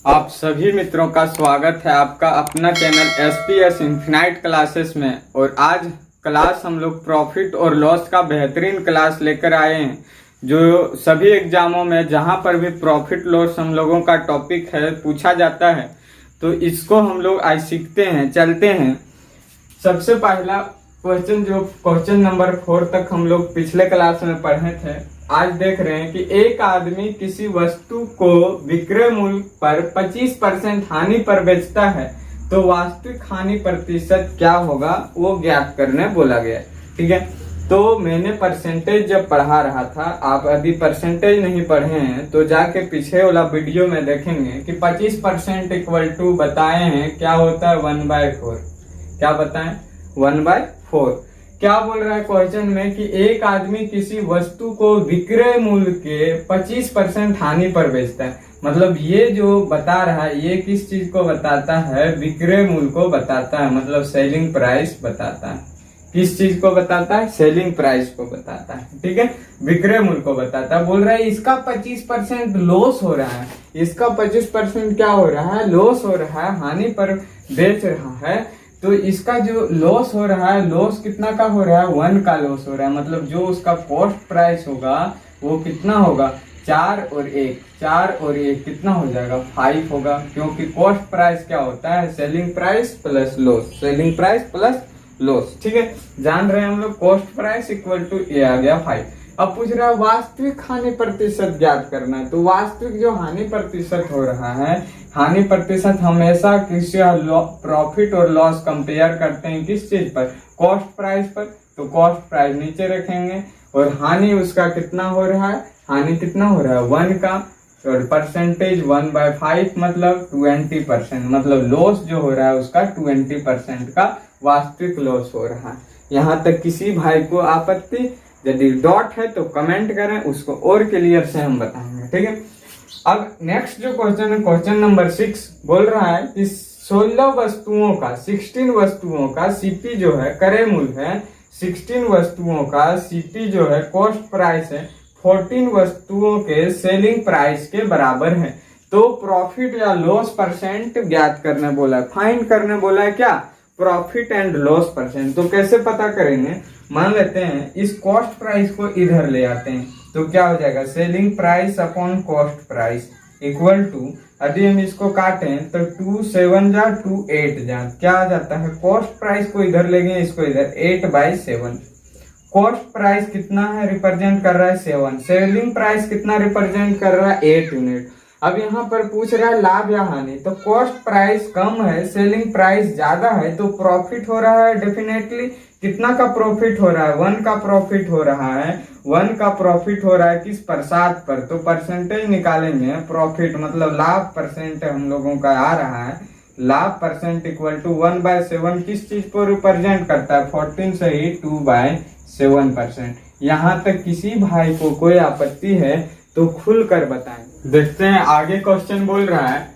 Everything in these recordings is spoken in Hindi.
आप सभी मित्रों का स्वागत है आपका अपना चैनल SPS इन्फिनाइट क्लासेस में। और आज क्लास हम लोग प्रॉफिट और लॉस का बेहतरीन क्लास लेकर आए हैं, जो सभी एग्जामों में जहां पर भी प्रॉफिट लॉस हम लोगों का टॉपिक है पूछा जाता है, तो इसको हम लोग आज सीखते हैं। चलते हैं। सबसे पहला क्वेश्चन, जो क्वेश्चन नंबर 4 तक हम लोग पिछले क्लास में पढ़े थे, आज देख रहे हैं कि एक आदमी किसी वस्तु को विक्रय मूल्य पर 25% हानि पर बेचता है, तो वास्तविक हानि प्रतिशत क्या होगा वो ज्ञात करने बोला गया। ठीक है, तो मैंने परसेंटेज जब पढ़ा रहा था, आप यदि परसेंटेज नहीं पढ़े हैं तो जाके पीछे वाला वीडियो में देखेंगे कि 25% इक्वल टू बताए हैं क्या होता है 1/4। क्या बताएं? 1/4। क्या बोल रहा है क्वेश्चन में कि एक आदमी किसी वस्तु को विक्रय मूल्य के 25% हानि पर बेचता है। मतलब ये जो बता रहा है ये किस चीज को बताता है? विक्रय मूल्य को बताता है, मतलब सेलिंग प्राइस बताता है। किस चीज को बताता है? सेलिंग प्राइस को बताता है। ठीक है, विक्रय मूल्य को बताता है। बोल रहा है इसका 25% लॉस हो रहा है। इसका 25% क्या हो रहा है? लॉस हो रहा है, हानि पर बेच रहा है। तो इसका जो लॉस हो रहा है, लॉस कितना का हो रहा है? 1 का लॉस हो रहा है। मतलब जो उसका कॉस्ट प्राइस होगा वो कितना होगा? 4 और 1 कितना हो जाएगा? 5 होगा, क्योंकि कॉस्ट प्राइस क्या होता है? Selling price plus loss. Selling price plus loss. ठीक है, जान रहे हैं हम लोग। कॉस्ट प्राइस इक्वल टू ये आ गया 5। अब पूछ रहा है वास्तविक हानि प्रतिशत ज्ञात करना है। तो वास्तविक जो हानि प्रतिशत हो रहा है, हानि प्रतिशत हमेशा किसी प्रॉफिट और लॉस कंपेयर करते हैं किस चीज पर? कॉस्ट प्राइस पर। तो कॉस्ट प्राइस नीचे रखेंगे और हानि उसका कितना हो रहा है? हानि कितना हो रहा है? 1 का। और परसेंटेज 1/5 मतलब 20%। मतलब लॉस जो हो रहा है उसका 20% का वास्तविक लॉस हो रहा है। यहाँ तक किसी भाई को आपत्ति? यदि डॉट है तो कमेंट करें, उसको और क्लियर से हम बताएंगे। ठीक है, अब नेक्स्ट जो क्वेश्चन है, क्वेश्चन नंबर 6 बोल रहा है कि 16 वस्तुओं का सीपी जो है क्रय मूल्य है, 16 वस्तुओं का सीपी जो है कॉस्ट प्राइस है, 14 वस्तुओं के सेलिंग प्राइस के बराबर है। तो प्रॉफिट या लॉस परसेंट ज्ञात करने बोला है, फाइंड करने बोला है। क्या? Profit and loss percent. तो कैसे पता करेंगे? मान लेते हैं इस कॉस्ट प्राइस को इधर ले आते हैं, तो क्या हो जाएगा? Selling price upon cost price equal to, यदि हम इसको काटें तो 2 7 जा 2 8 जा, क्या आ जाता है? कॉस्ट प्राइस को इधर ले गए, इसको इधर, 8/7। कॉस्ट प्राइस कितना है? रिप्रेजेंट कर रहा है 7। सेलिंग प्राइस कितना रिप्रेजेंट कर रहा है? 8 यूनिट। अब यहाँ पर पूछ रहा है लाभ या हानि। तो कॉस्ट प्राइस कम है, सेलिंग प्राइस ज्यादा है, तो प्रॉफिट हो रहा है डेफिनेटली। कितना का प्रॉफिट हो रहा है? 1 का प्रॉफिट हो रहा है। 1 का प्रॉफिट हो रहा है किस पर? 7 पर। तो परसेंटेज निकालेंगे, प्रॉफिट मतलब लाभ परसेंट हम लोगों का आ रहा है। लाभ परसेंट इक्वल टू 1/7 किस चीज को रिप्रेजेंट करता है? 14 से ही 2/7%। यहाँ तक किसी भाई को कोई आपत्ति है तो खुलकर बताएं। देखते हैं आगे। क्वेश्चन बोल रहा है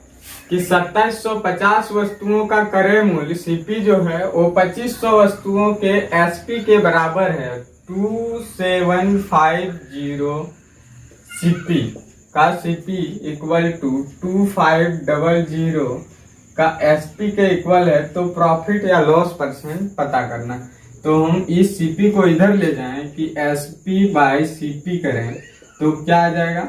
कि 2750 वस्तुओं का क्रय मूल्य सीपी जो है वो 2500 वस्तुओं के एसपी के बराबर है। 2750 सीपी का सीपी इक्वल टू 2500 का एसपी के इक्वल है। तो प्रॉफिट या लॉस परसेंट पता करना। तो हम इस सीपी को इधर ले जाएं कि एसपी बाय सीपी करें, तो क्या आ जाएगा?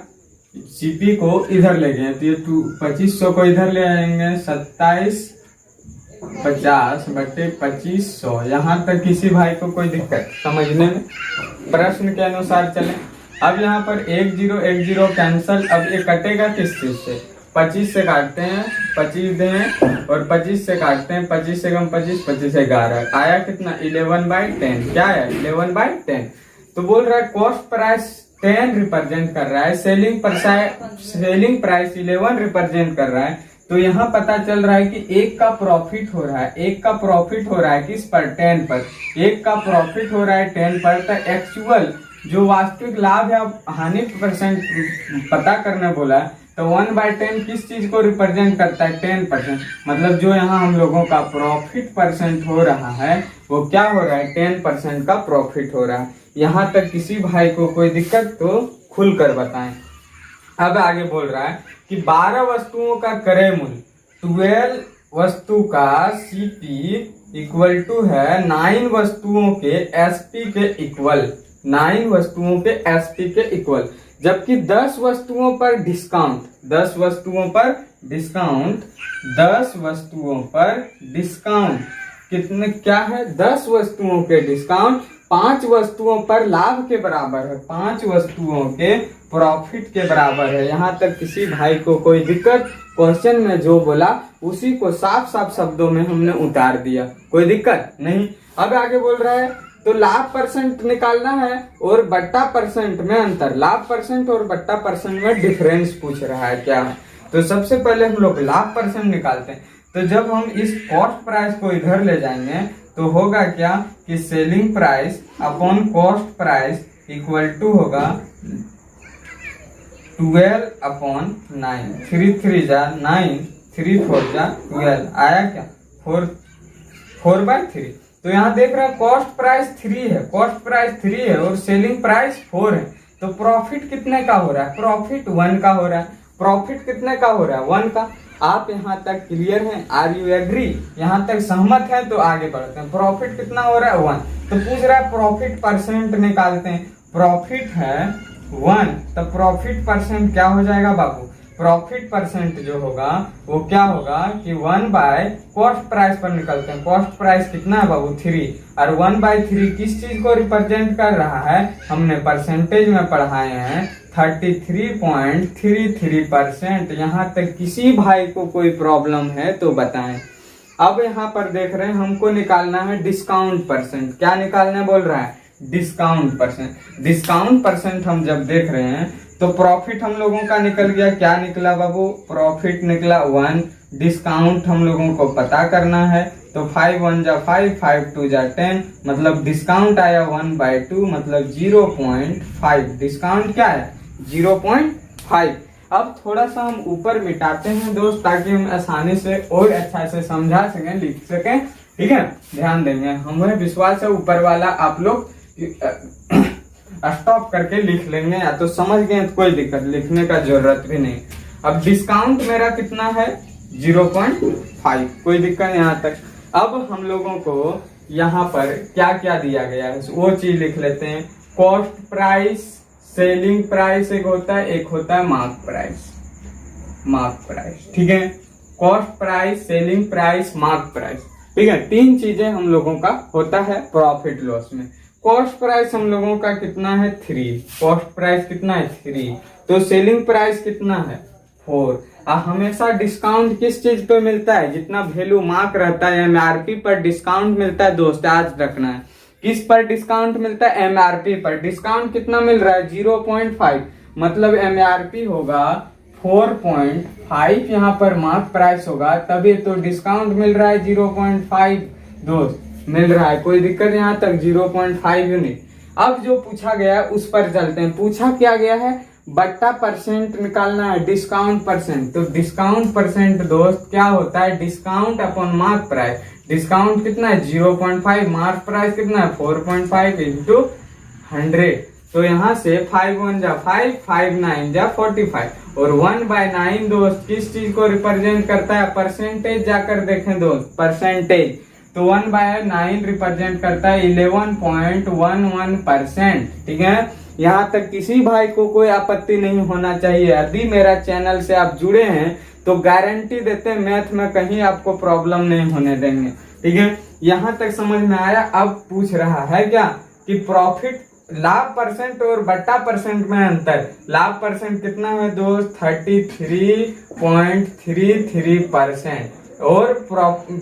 सीपी को इधर ले गए तो ये 2500 को इधर ले आएंगे, 2750/2500। यहाँ तक किसी भाई को कोई दिक्कत समझने में? प्रश्न के अनुसार चले। अब यहाँ पर 10 कैंसल। अब ये कटेगा किस चीज से? 25 से काटते हैं, 25 दें और 25 से काटते हैं, 25 से कम 25, 25 से 11 आया कितना? 11/10। क्या है? 11/10। तो बोल रहा है कॉस्ट प्राइस 10 रिप्रेजेंट कर रहा है, सेलिंग प्राइस 11 रिप्रेजेंट कर रहा है। तो यहाँ पता चल रहा है कि एक का प्रॉफिट हो रहा है। एक का प्रॉफिट हो रहा है किस पर? 10 पर। एक का प्रॉफिट हो रहा है 10 पर। तो एक्चुअल जो वास्तविक लाभ या हानि परसेंट पता करने बोला है, तो 1/10 किस चीज को रिप्रेजेंट करता है? 10%। मतलब जो यहाँ हम लोगों का प्रॉफिट परसेंट हो रहा है वो क्या हो रहा है? 10% का प्रॉफिट हो रहा है। यहाँ तक किसी भाई को कोई दिक्कत तो खुलकर बताएं। अब आगे बोल रहा है कि 12 वस्तुओं का क्रय मूल्य 12 वस्तु का सीपी इक्वल टू है 9 वस्तुओं के एसपी के इक्वल, 9 वस्तुओं के एसपी के इक्वल, जबकि 10 वस्तुओं पर डिस्काउंट, 10 वस्तुओं पर डिस्काउंट, 10 वस्तुओं पर डिस्काउंट कितने क्या है, 10 वस्तुओं के डिस्काउंट 5 वस्तुओं पर लाभ के बराबर है, 5 वस्तुओं के प्रॉफिट के बराबर है। यहाँ तक किसी भाई को कोई दिक्कत, क्वेश्चन में जो बोला उसी को साफ साफ शब्दों में हमने उतार दिया, कोई दिक्कत नहीं। अब आगे बोल रहा है तो लाभ परसेंट निकालना है और बट्टा परसेंट में अंतर, लाभ परसेंट और बट्टा परसेंट में डिफरेंस पूछ रहा है क्या है। तो सबसे पहले हम लोग लाभ परसेंट निकालते हैं। तो जब हम इस कॉस्ट प्राइस को इधर ले जाएंगे तो होगा क्या कि selling price upon cost price equal to होगा 12 अपॉन 9, 3 3 जा 9, 3 4 जा 12, आया क्या 4/3। तो यहाँ देख रहे हैं कॉस्ट प्राइस 3 है, कॉस्ट प्राइस 3 है और सेलिंग प्राइस 4 है। तो प्रॉफिट कितने का हो रहा है, प्रॉफिट 1 का हो रहा है। प्रॉफिट कितने का हो रहा है, 1 का। आप यहाँ तक क्लियर हैं, आर यू एग्री, यहाँ तक सहमत है तो आगे बढ़ते हैं। प्रॉफिट कितना हो रहा है, 1। तो पूछ रहा है प्रॉफिट परसेंट निकालते हैं, प्रॉफिट है 1, तो प्रॉफिट परसेंट क्या हो जाएगा बाबू, प्रॉफिट परसेंट जो होगा वो क्या होगा कि 1 कॉस्ट प्राइस पर निकलते हैं। कॉस्ट प्राइस कितना है बाबू, 3, और 1/3 किस चीज को रिप्रेजेंट कर रहा है, हमने परसेंटेज में पढ़ाए हैं 33.33%। यहाँ तक किसी भाई को कोई प्रॉब्लम है तो बताएं। अब यहाँ पर देख रहे हैं हमको निकालना है डिस्काउंट परसेंट। क्या निकालना बोल रहा है, डिस्काउंट परसेंट। डिस्काउंट परसेंट हम जब देख रहे हैं तो प्रॉफिट हम लोगों का निकल गया, क्या निकला बाबू, प्रॉफिट निकला 1। डिस्काउंट हम लोगों को पता करना है तो 5 1 जा 5, 5 2 जा 10, मतलब डिस्काउंट आया 1/2, मतलब 0.5। डिस्काउंट क्या है, 0.5। अब थोड़ा सा हम ऊपर मिटाते हैं दोस्त, ताकि हम आसानी से और अच्छा से समझा सकें, लिख सकें, ठीक है। ध्यान देंगे, हमें विश्वास है ऊपर वाला आप लोग स्टॉप करके लिख लेंगे, या तो समझ गए तो कोई दिक्कत, लिखने का जरूरत भी नहीं। अब डिस्काउंट मेरा कितना है, 0.5, कोई दिक्कत यहाँ तक। अब हम लोगों को यहाँ पर क्या क्या दिया गया है वो चीज लिख लेते हैं। कॉस्ट प्राइस, सेलिंग प्राइस एक होता है, एक होता है मार्क प्राइस, मार्क प्राइस, ठीक है। Cost price, selling price, mark price, ठीक है। 3 चीजें हम लोगों का होता है प्रॉफिट लॉस में। कॉस्ट प्राइस हम लोगों का कितना है, 3। कॉस्ट प्राइस कितना है, 3। तो सेलिंग प्राइस कितना है, 4। हमेशा डिस्काउंट किस चीज पे मिलता है, जितना वैल्यू मार्क रहता है एमआरपी पर डिस्काउंट मिलता है दोस्त, आज रखना है। किस पर डिस्काउंट मिलता है, एमआरपी पर। डिस्काउंट कितना मिल रहा है, 0.5, मतलब एमआरपी होगा 4.5, यहाँ पर मार्क प्राइस होगा, तभी तो डिस्काउंट मिल रहा है 0.5 दोस्त, मिल रहा है, कोई दिक्कत यहाँ तक, 0.5 यूनिट। अब जो पूछा गया उस पर चलते हैं। पूछा क्या गया है, बट्टा परसेंट निकालना है, डिस्काउंट परसेंट। तो डिस्काउंट परसेंट दोस्त क्या होता है, discount upon mark price. Discount कितना है, 0.5, मार्क प्राइस कितना है, 4.5 इंटू 100। तो यहाँ से 5 1 जा 5, 5 9 जा 45, और 1/9 दोस्त किस चीज को रिप्रेजेंट करता है, परसेंटेज। जाकर देखें दोस्त, परसेंटेज। तो 1/9 रिप्रेजेंट करता है 11.11%, ठीक है। यहाँ तक किसी भाई को कोई आपत्ति नहीं होना चाहिए। यदि मेरा चैनल से आप जुड़े हैं तो गारंटी देते हैं मैथ में कहीं आपको प्रॉब्लम नहीं होने देंगे, ठीक है। यहाँ तक समझ में आया। अब पूछ रहा है क्या कि प्रॉफिट, लाभ परसेंट और बट्टा परसेंट में अंतर। लाभ परसेंट कितना है दोस्त, 33.33%, और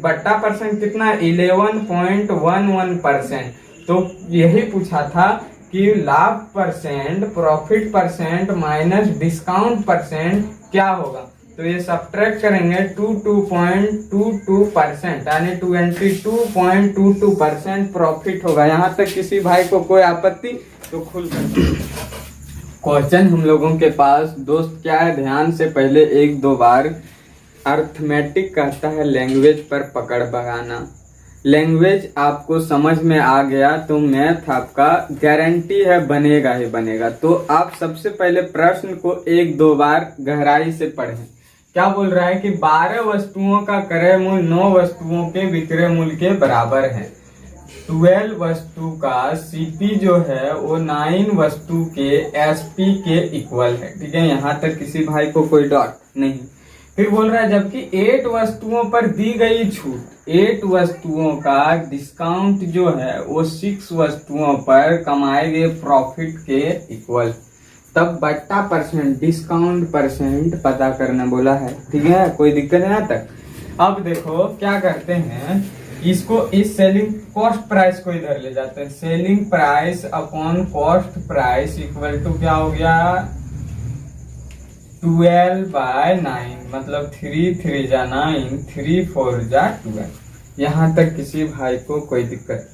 बट्टा परसेंट कितना है, 11.11%। तो यही पूछा था कि लाभ percent, profit percent minus discount percent क्या होगा। तो ये सब्ट्रैक्ट करेंगे 22.22%, यानी 22.22% प्रॉफिट होगा। यहाँ तक किसी भाई को कोई आपत्ति तो खुल क्वेश्चन हम लोगों के पास दोस्त क्या है, ध्यान से पहले 1-2 बार। अर्थमेटिक कहता है लैंग्वेज पर पकड़ लगाना। लैंग्वेज आपको समझ में आ गया तो मैथ आपका गारंटी है बनेगा ही बनेगा। तो आप सबसे पहले प्रश्न को 1-2 बार गहराई से पढ़ें। क्या बोल रहा है कि 12 वस्तुओं का क्रय मूल्य 9 वस्तुओं के विक्रय मूल्य के बराबर है। 12 वस्तु का सीपी जो है वो 9 वस्तु के एसपी के इक्वल है। ठीक है, यहाँ तक किसी भाई को कोई डाउट नहीं। फिर बोल रहा है जबकि 8 वस्तुओं पर दी गई छूट, 8 वस्तुओं का डिस्काउंट जो है वो 6 वस्तुओं पर कमाए गए प्रॉफिट के इक्वल, तब बट्टा परसेंट डिस्काउंट परसेंट पता करना बोला है। ठीक है, कोई दिक्कत है यहाँ तक। अब देखो क्या करते हैं, इसको इस सेलिंग कॉस्ट प्राइस को इधर ले जाते हैं। Selling price upon cost price equal to क्या हो गया, 12/9, मतलब 3 3 जा 9, 3 4 जा 12। यहाँ तक किसी भाई को कोई दिक्कत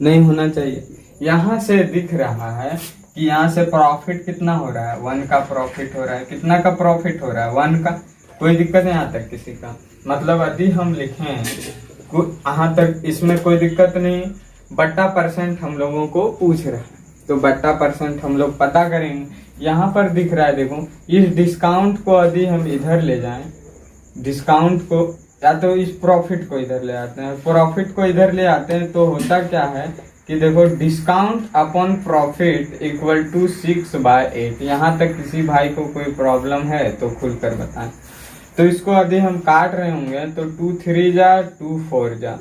नहीं होना चाहिए। यहाँ से दिख रहा है कि यहाँ से प्रॉफिट कितना हो रहा है, 1 का प्रॉफिट हो रहा है। कितना का प्रॉफिट हो रहा है, 1 का। कोई दिक्कत है यहाँ तक किसी का, मतलब यदि हम लिखें यहाँ तक इसमें कोई दिक्कत नहीं। बट्टा परसेंट हम लोगों को पूछ रहा है तो बट्टा परसेंट हम लोग पता करेंगे। यहाँ पर दिख रहा है, देखो इस डिस्काउंट को यदि हम इधर ले जाएं, डिस्काउंट को या तो इस प्रॉफिट को इधर ले आते हैं, प्रॉफिट को इधर ले आते हैं तो होता क्या है कि देखो discount upon profit equal to 6/8। यहाँ तक किसी भाई को कोई प्रॉब्लम है तो खुलकर बताएं। तो इसको यदि हम काट रहे होंगे तो 2 3 जा 2 4 जा।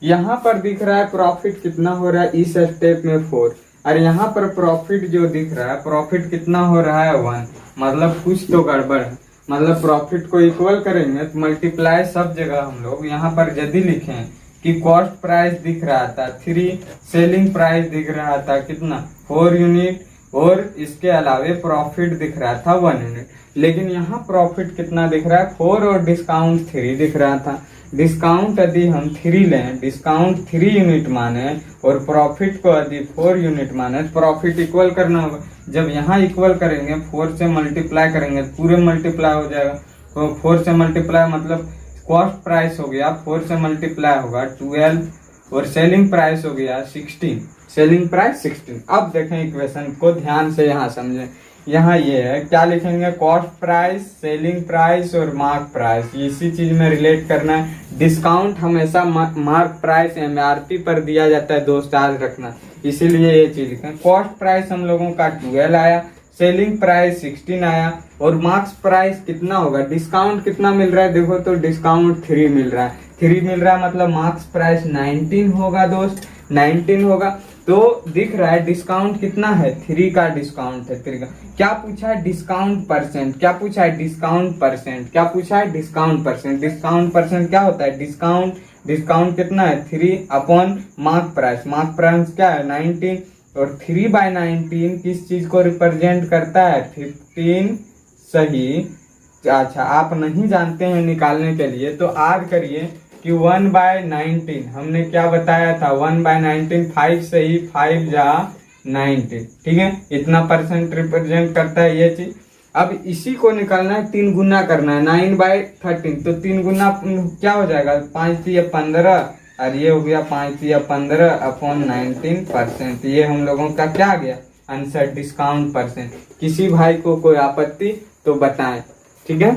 यहाँ पर दिख रहा है प्रॉफिट कितना हो रहा है इस स्टेप में 4, और यहाँ पर प्रॉफिट जो दिख रहा है प्रॉफिट कितना हो रहा है 1, मतलब कुछ तो गड़बड़ है। मतलब प्रॉफिट को इक्वल करेंगे तो मल्टीप्लाई सब जगह हम लोग यहाँ पर यदि लिखें कि कॉस्ट प्राइस दिख रहा था 3, सेलिंग प्राइस दिख रहा था कितना 4 यूनिट, और इसके अलावे प्रॉफिट दिख रहा था 1 यूनिट। लेकिन यहाँ प्रॉफिट कितना दिख रहा है 4 और डिस्काउंट 3 दिख रहा था। डिस्काउंट यदि हम 3 लें, डिस्काउंट 3 यूनिट माने और प्रॉफिट को यदि 4 यूनिट माने, प्रॉफिट इक्वल करना होगा। जब यहाँ इक्वल करेंगे 4 से मल्टीप्लाई करेंगे पूरे मल्टीप्लाई हो जाएगा। तो 4 से मल्टीप्लाई मतलब कॉस्ट प्राइस हो गया 4 से मल्टीप्लाई होगा 12, और सेलिंग प्राइस हो गया 16, सेलिंग प्राइस 16। अब देखें इक्वेशन को ध्यान से यहाँ समझें। यहाँ ये है क्या लिखेंगे, कॉस्ट प्राइस, सेलिंग प्राइस और मार्क प्राइस, इसी चीज में रिलेट करना है। डिस्काउंट हमेशा मार्क प्राइस एमआरपी पर दिया जाता है दोस्त, याद रखना, इसीलिए ये चीज लिखें। कॉस्ट प्राइस हम लोगों का 12 आया, सेलिंग प्राइस 16 आया, और मार्क्स प्राइस कितना होगा, डिस्काउंट कितना मिल रहा है देखो तो डिस्काउंट 3 मिल रहा है। 3 मिल रहा है मतलब मार्क्स प्राइस 19 होगा दोस्त, 19 होगा। तो दिख रहा है डिस्काउंट कितना है, 3 का डिस्काउंट है, 3 का। क्या पूछा है, डिस्काउंट परसेंट। क्या पूछा है, डिस्काउंट परसेंट। क्या पूछा है, डिस्काउंट परसेंट। डिस्काउंट परसेंट क्या होता है, डिस्काउंट, डिस्काउंट कितना है 3 upon mark price. Mark price क्या है 19, और 3/19 किस चीज को रिप्रेजेंट करता है, 15। सही। अच्छा, आप नहीं जानते हैं निकालने के लिए तो याद करिए कि 1/19 हमने क्या बताया था, 1/19 5 से ही 5 जा 19। ठीक है, इतना परसेंट रिप्रेजेंट करता है ये चीज। अब इसी को निकालना है, 3 गुना करना है 9/13, तो 3 गुना क्या हो जाएगा 5 या 15, और ये हो गया 5 या 15 अपॉन 19%। ये हम लोगों का क्या आ गया आंसर, डिस्काउंट परसेंट। किसी भाई को कोई आपत्ति तो बताएं। ठीक है।